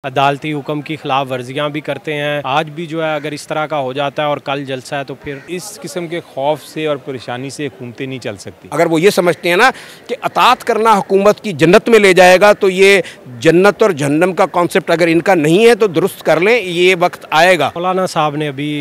अदालती हुक्म की खिलाफ वर्जियाँ भी करते हैं। आज भी जो है अगर इस तरह का हो जाता है और कल जलसा है तो फिर इस किस्म के खौफ से और परेशानी से हुकूमतें नहीं चल सकती। अगर वो ये समझते हैं ना कि अतात करना हुकूमत की जन्नत में ले जाएगा, तो ये जन्नत और जहन्नम का कॉन्सेप्ट अगर इनका नहीं है तो दुरुस्त कर लें, ये वक्त आएगा। मौलाना साहब ने अभी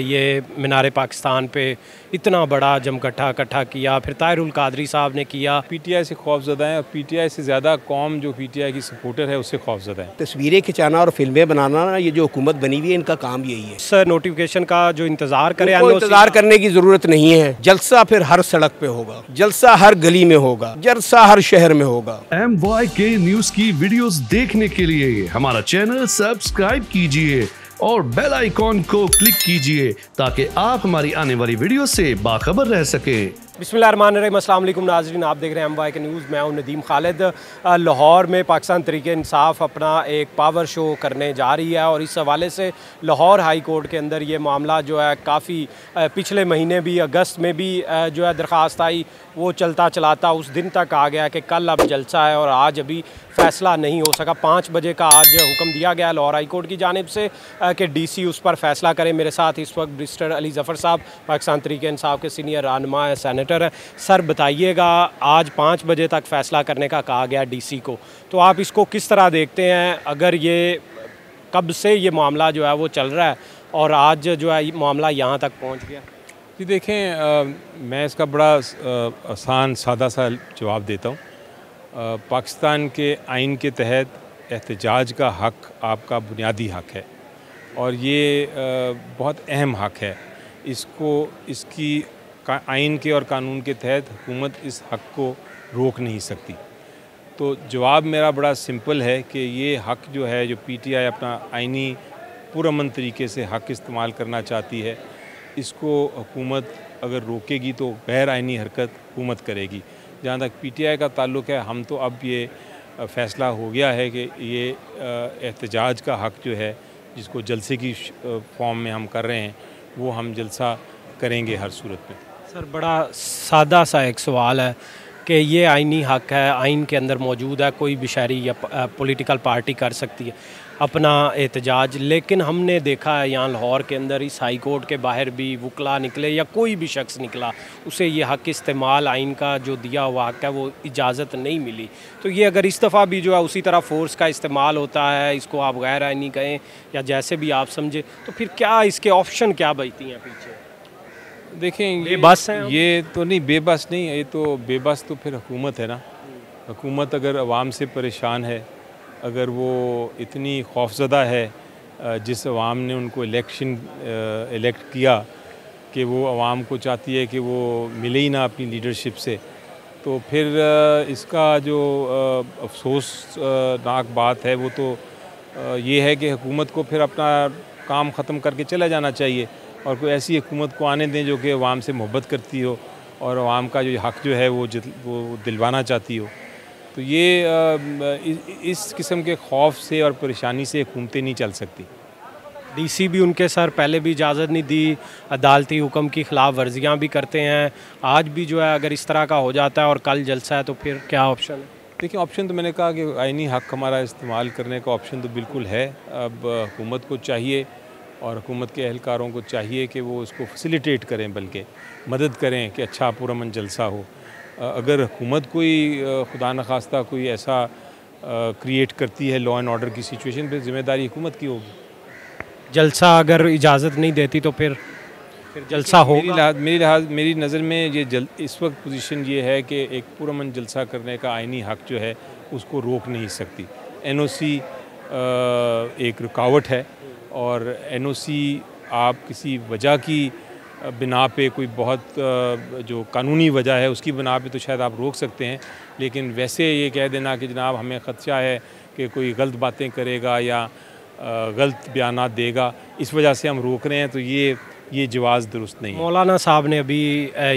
ये मीनार पाकिस्तान पे इतना बड़ा जमकट्ठा इकट्ठा किया, फिर ताहिरुल कादरी साहब ने किया। पीटीआई से खौफजदा है और पीटीआई से ज़्यादा कौम जो पीटीआई की सपोर्टर है उससे खौफजदा है। तस्वीरें खिंचाना और फिल्में बनाना, ये जो हुकूमत बनी हुई है इनका काम यही है। सर नोटिफिकेशन का जो इंतज़ार करें, इंतजार करने की ज़रूरत नहीं है। जलसा फिर हर सड़क पे होगा, जलसा हर गली में होगा, जलसा हर शहर में होगा। MYK न्यूज़ की वीडियोस देखने के लिए हमारा चैनल सब्सक्राइब कीजिए और बेल आइकॉन को क्लिक कीजिए ताकि आप हमारी आने वाली वीडियो से बाखबर रह सकें। बिस्मिल्लाहिर्रहमानिर्रहीम, अस्सलाम वालेकुम नाज़रीन, आप देख रहे हैं MYK न्यूज़। मैं हूं नदीम खालिद। लाहौर में पाकिस्तान तहरीक इंसाफ अपना एक पावर शो करने जा रही है और इस हवाले से लाहौर हाई कोर्ट के अंदर ये मामला जो है काफ़ी पिछले महीने भी अगस्त में भी जो है दरख्वास्त आई, वो चलता चलाता उस दिन तक आ गया कि कल अब जलसा है और आज अभी फ़ैसला नहीं हो सका। 5 बजे का आज हुक्म दिया गया लाहौर हाई कोर्ट की जानिब से कि DC उस पर फ़ैसला करें। मेरे साथ इस वक्त बैरिस्टर अली ज़फ़र साहब पाकिस्तान तहरीक इंसाफ के सीनियर रहनुमा है, सेनेटर है। सर बताइएगा, आज 5 बजे तक फ़ैसला करने का कहा गया DC को, तो आप इसको किस तरह देखते हैं? अगर ये कब से ये मामला जो है वो चल रहा है और आज जो है मामला यहाँ तक पहुँच गया? जी देखें, मैं इसका बड़ा आसान सादा सा जवाब देता हूँ। पाकिस्तान के आइन के तहत एहतजाज का हक़ आपका बुनियादी हक़ है और ये बहुत अहम हक़ है। इसकी आइन के और कानून के तहत हुकूमत इस हक़ को रोक नहीं सकती। तो जवाब मेरा बड़ा सिंपल है कि ये हक़ जो है, जो PTI अपना आइनी पुरअमन तरीके से हक़ इस्तेमाल करना चाहती है, इसको हुकूमत अगर रोकेगी तो गैर आइनी हरकत हुकूमत करेगी। जहाँ तक PTI का ताल्लुक़ है, हम तो अब ये फ़ैसला हो गया है कि ये एहतजाज का हक़ जो है, जिसको जलसे की फॉर्म में हम कर रहे हैं, वो हम जलसा करेंगे हर सूरत में। सर बड़ा सादा सा एक सवाल है कि ये आइनी हक़ है, आइन के अंदर मौजूद है, कोई भी शहरी या पॉलिटिकल पार्टी कर सकती है अपना एहतजाज, लेकिन हमने देखा है यहाँ लाहौर के अंदर इस हाई कोर्ट के बाहर भी वकला निकले या कोई भी शख्स निकला, उसे ये हक़ इस्तेमाल आइन का जो दिया हुआ हक़ है वो इजाज़त नहीं मिली। तो ये अगर इस दफ़ा भी जो है उसी तरह फ़ोर्स का इस्तेमाल होता है, इसको आप गैर आइनी कहें या जैसे भी आप समझे, तो फिर क्या इसके ऑप्शन क्या बचती हैं पीछे? देखें, बेबस हैं ये तो नहीं, बेबस नहीं, ये तो बेबस तो फिर हुकूमत है ना। हुकूमत अगर अवाम से परेशान है, अगर वो इतनी खौफज़दा है, जिस अवाम ने उनको इलेक्ट किया कि वो अवाम को चाहती है कि वो मिले ही ना अपनी लीडरशिप से, तो फिर इसका जो अफसोसनाक बात है वो तो ये है कि हुकूमत को फिर अपना काम ख़त्म करके चला जाना चाहिए और कोई ऐसी हुकूमत को आने दें जो कि अवाम से मोहब्बत करती हो और अवाम का जो हक़ जो है वो दिलवाना चाहती हो। तो ये इस किस्म के खौफ से और परेशानी से हुकूमतें नहीं चल सकती। DC भी उनके सर पहले भी इजाज़त नहीं दी, अदालती हुक्म की खिलाफ वर्जियाँ भी करते हैं। आज भी जो है अगर इस तरह का हो जाता है और कल जलसा है तो फिर क्या ऑप्शन है? देखिए, ऑप्शन तो मैंने कहा कि आइनी हक़ हमारा इस्तेमाल करने का ऑप्शन तो बिल्कुल है। अब हुकूमत को चाहिए और हुकूमत के एहलकारों को चाहिए कि वो उसको फैसिलिटेट करें, बल्कि मदद करें कि अच्छा पुरअमन जलसा हो। अगर हुकूमत कोई खुदा न खास्ता कोई ऐसा क्रिएट करती है लॉ एंड ऑर्डर की सिचुएशन, पे ज़िम्मेदारी हुकूमत की होगी। जलसा अगर इजाज़त नहीं देती तो फिर जलसा होगा? मेरी नज़र में ये इस वक्त पोजीशन ये है कि एक पुरअमन जलसा करने का आइनी हक़ जो है उसको रोक नहीं सकती। NOC एक रुकावट है और NOC आप किसी वजह की बिना पे, कोई बहुत जो कानूनी वजह है उसकी बिना पे तो शायद आप रोक सकते हैं, लेकिन वैसे ये कह देना कि जनाब हमें ख़दशा है कि कोई गलत बातें करेगा या गलत बयानात देगा, इस वजह से हम रोक रहे हैं, तो ये जवाज़ दुरुस्त नहीं है। मौलाना साहब ने अभी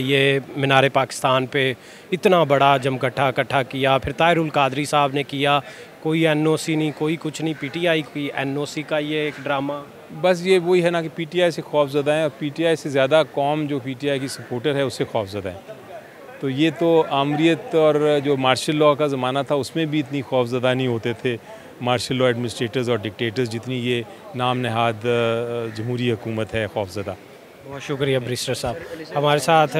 ये मीनार पाकिस्तान पे इतना बड़ा जमकट्ठा इकट्ठा किया, फिर ताहिरुल कादरी साहब ने किया, कोई NOC नहीं, कोई कुछ नहीं, PTI की NOC का ये एक ड्रामा। बस ये वही है ना कि PTI से खौफज़दा है और PTI से ज़्यादा कौम जो PTI की सपोर्टर है उससे खौफज़दा है। तो ये तो आमरीत और जो मार्शल लॉ का ज़माना था उसमें भी इतनी खौफज़दा नहीं होते थे। मार्शल लॉ एडमिनिस्ट्रेटर्स और डिक्टेटर्स जितनी ये नाम नहाद जमहूरी हुकूमत है खौफज़दा। बहुत शुक्रिया बैरिस्टर साहब। हमारे साथ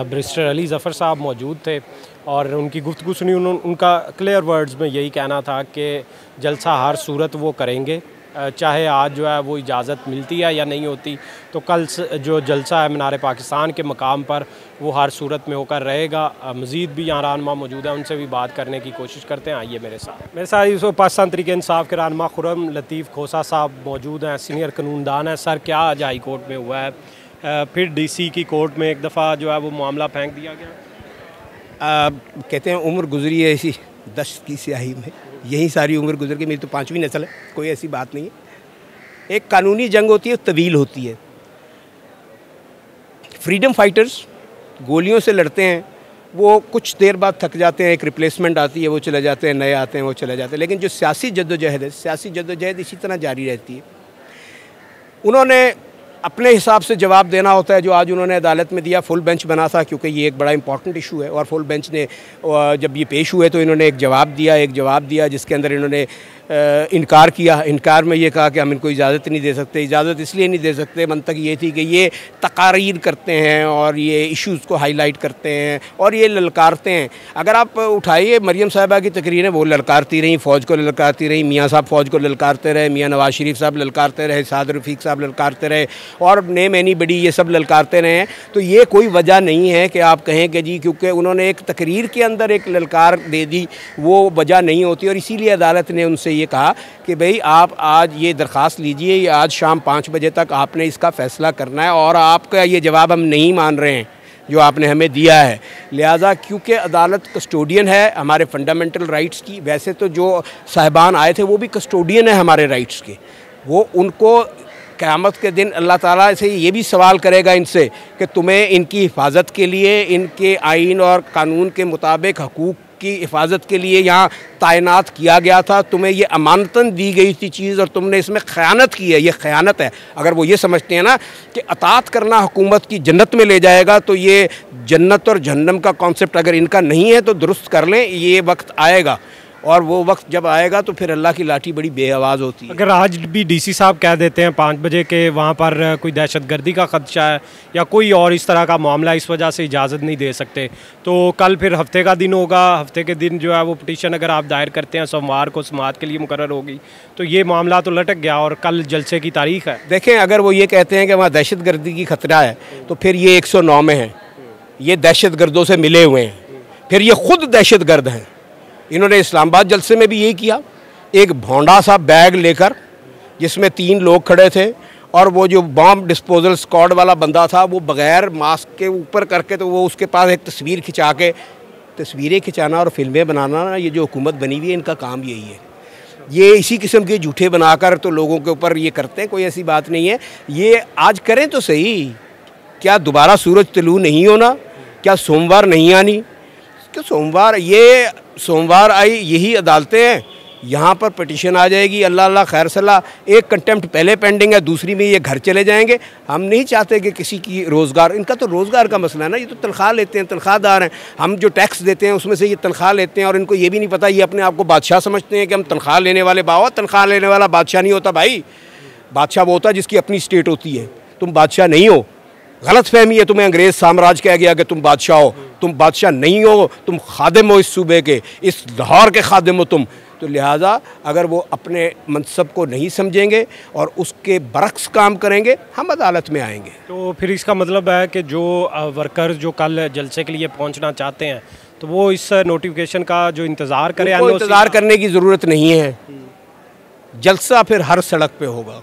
बैरिस्टर अली ज़फ़र साहब मौजूद थे और उनकी गुफ्तगू सुनी। उनका क्लियर वर्ड्स में यही कहना था कि जलसा हर सूरत वो करेंगे, चाहे आज जो है वो इजाज़त मिलती है या नहीं होती, तो कल जो जलसा है मीनार पाकिस्तान के मकाम पर वो हर सूरत में होकर रहेगा। मज़ीद भी यहाँ रहनुमा मौजूद है, उनसे भी बात करने की कोशिश करते हैं। आइए मेरे साथ इस वक्त पाकिस्तान तहरीक इंसाफ के रहनुमा खुर्रम लतीफ़ खोसा साहब मौजूद हैं, सीनियर कानूनदान हैं। सर, क्या आज हाई कोर्ट में हुआ है? फिर DC की कोर्ट में एक दफ़ा जो है वो मामला फेंक दिया गया। कहते हैं उम्र गुजरी है इसी दश्त की स्याही में, यही सारी उम्र गुजर के, मेरी तो 5वीं नस्ल है, कोई ऐसी बात नहीं है। एक कानूनी जंग होती है, तवील होती है। फ्रीडम फाइटर्स गोलियों से लड़ते हैं, वो कुछ देर बाद थक जाते हैं, एक रिप्लेसमेंट आती है, वो चले जाते हैं, नए आते हैं, वो चले जाते हैं। लेकिन जो सियासी जद्दोजहद है, सियासी जद्दोजहद इसी तरह जारी रहती है। उन्होंने अपने हिसाब से जवाब देना होता है, जो आज उन्होंने अदालत में दिया। फुल बेंच बना था क्योंकि ये एक बड़ा इंपॉर्टेंट इशू है, और फुल बेंच ने जब ये पेश हुए तो इन्होंने एक जवाब दिया जिसके अंदर इन्होंने इनकार किया। इनकार में ये कहा कि हम इनको इजाज़त नहीं दे सकते। इजाज़त इसलिए नहीं दे सकते, मंतक ये थी कि ये तकारीर करते हैं और ये इश्यूज़ को हाईलाइट करते हैं और ये ललकारते हैं। अगर आप उठाइए मरियम साहिबा की तकरीरें, वो ललकारती रहीं, फ़ौज को ललकारती रहीं, मियाँ साहब फ़ौज को ललकारते रहे, मियाँ नवाज़ शरीफ साहब ललकारते रहे, साद रफ़ीक साहब ललकारते रहे, और नेम एनी बड़ी ये सब ललकारते रहे हैं। तो ये कोई वजह नहीं है कि आप कहें कि जी क्योंकि उन्होंने एक तकरीर के अंदर एक ललकार दे दी, वो वजह नहीं होती। और इसीलिए अदालत ने उनसे ये कहा कि भाई आप आज ये दरख्वास्त लीजिए, ये आज शाम 5 बजे तक आपने इसका फ़ैसला करना है, और आपका ये जवाब हम नहीं मान रहे हैं जो आपने हमें दिया है। लिहाजा क्योंकि अदालत कस्टोडियन है हमारे फंडामेंटल राइट्स की, वैसे तो जो साहिबान आए थे वो भी कस्टोडियन है हमारे राइट्स के, वो उनको क़यामत के दिन अल्लाह ताला से ये भी सवाल करेगा इनसे कि तुम्हें इनकी हिफाजत के लिए, इनके आइन और कानून के मुताबिक हकूक़ की हिफाजत के लिए यहाँ तैनात किया गया था, तुम्हें ये अमानतन दी गई थी चीज़ और तुमने इसमें ख़यानत की है, ये ख़यानत है। अगर वो ये समझते हैं ना कि अतात करना हुकूमत की जन्नत में ले जाएगा, तो ये जन्नत और जहन्नम का कॉन्सेप्ट अगर इनका नहीं है तो दुरुस्त कर लें, ये वक्त आएगा। और वो वक्त जब आएगा तो फिर अल्लाह की लाठी बड़ी बेआवाज़ होती है। अगर आज भी DC साहब कह देते हैं 5 बजे के वहाँ पर कोई दहशतगर्दी का ख़दशा है या कोई और इस तरह का मामला, इस वजह से इजाज़त नहीं दे सकते, तो कल फिर हफ्ते का दिन होगा। हफ्ते के दिन जो है वो पिटीशन अगर आप दायर करते हैं, सोमवार को समाअत के लिए मुकर्रर होगी, तो ये मामला तो लटक गया और कल जलसे की तारीख है। देखें, अगर वो ये कहते हैं कि वहाँ दहशतगर्दी की ख़तरा है, तो फिर ये 109 में है, ये दहशतगर्दों से मिले हुए हैं, फिर ये ख़ुद दहशतगर्द हैं। इन्होंने इस्लामाबाद जलसे में भी यही किया, एक भौंडा सा बैग लेकर जिसमें 3 लोग खड़े थे, और वो जो बॉम्ब डिस्पोजल स्क्वाड वाला बंदा था वो बग़ैर मास्क के ऊपर करके, तो वो उसके पास एक तस्वीर खिंचा के, तस्वीरें खिंचाना और फिल्में बनाना ना, ये जो हुकूमत बनी हुई है इनका काम यही है। ये इसी किस्म के झूठे बनाकर तो लोगों के ऊपर ये करते हैं, कोई ऐसी बात नहीं है। ये आज करें तो सही, क्या दोबारा सूरज तलू नहीं होना? क्या सोमवार नहीं आनी? कि सोमवार आई, यही अदालतें हैं, यहाँ पर पटिशन आ जाएगी, अल्लाह अल्लाह खैर सलाह। एक कंटेम्प्ट पहले पेंडिंग है, दूसरी में ये घर चले जाएंगे। हम नहीं चाहते कि किसी की रोज़गार, इनका तो रोज़गार का मसला है ना, ये तो तनख्वाह लेते हैं, तनख्वाहदार हैं। हम जो टैक्स देते हैं उसमें से ये तनख्वाह लेते हैं, और इनको ये भी नहीं पता, ये अपने आप को बादशाह समझते हैं कि हम तनख्वाह लेने वाले। बाबा, तनख्वाह लेने वाला बादशाह नहीं होता भाई, बादशाह वो होता है जिसकी अपनी स्टेट होती है। तुम बादशाह नहीं हो, गलत फहमी है, तुम्हें अंग्रेज़ साम्राज्य कह गया कि तुम बादशाह हो, तुम बादशाह नहीं हो, तुम खादिम हो इस सूबे के, इस लाहौर के खादिम हो तुम। तो लिहाजा अगर वो अपने मनसब को नहीं समझेंगे और उसके बरक्स काम करेंगे, हम अदालत में आएंगे। तो फिर इसका मतलब है कि जो वर्कर्स जो कल जलसे के लिए पहुंचना चाहते हैं, तो वो इस नोटिफिकेशन का जो इंतज़ार करें। इंतज़ार करने की ज़रूरत नहीं है। जलसा फिर हर सड़क पे होगा,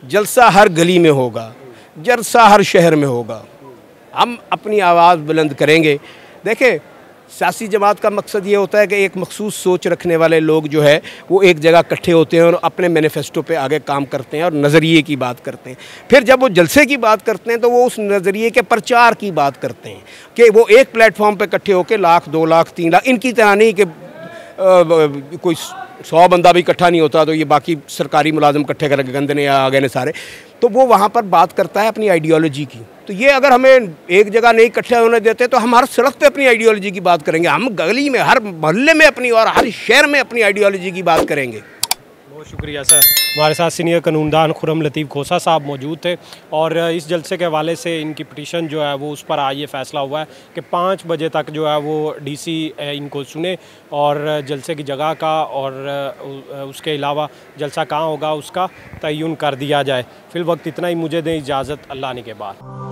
जलसा हर गली में होगा, जलसा हर शहर में होगा। हम अपनी आवाज़ बुलंद करेंगे। देखें, सियासी जमात का मकसद ये होता है कि एक मखसूस सोच रखने वाले लोग जो है वो एक जगह इकट्ठे होते हैं और अपने मैनिफेस्टो पे आगे काम करते हैं और नज़रिए की बात करते हैं। फिर जब वो जलसे की बात करते हैं तो वो उस नज़रिए के प्रचार की बात करते हैं कि वो एक प्लेटफॉर्म पे इकट्ठे होकर 1 लाख 2 लाख 3 लाख, इनकी तरह नहीं कि कोई 100 बंदा भी इकट्ठा नहीं होता तो ये बाकी सरकारी मुलाजिम इकट्ठे करके गंदने आ गए ने सारे, तो वो वहाँ पर बात करता है अपनी आइडियोलॉजी की। तो ये अगर हमें एक जगह नहीं इकट्ठे होने देते तो हम हर सड़क पे अपनी आइडियोलॉजी की बात करेंगे, हम गली में, हर मोहल्ले में अपनी और हर शहर में अपनी आइडियोलॉजी की बात करेंगे। बहुत शुक्रिया सर। हमारे साथ सीनियर कानूनदान खुर्रम लतीफ़ खोसा साहब मौजूद थे और इस जलसे के हवाले से इनकी पिटीशन जो है वो उस पर आज ये फ़ैसला हुआ है कि 5 बजे तक जो है वो डीसी इनको सुने और जलसे की जगह का और उसके अलावा जलसा कहाँ होगा उसका तयन कर दिया जाए। फ़िलवक्त इतना ही, मुझे दें इजाज़त, अल्लाह ने के बाद।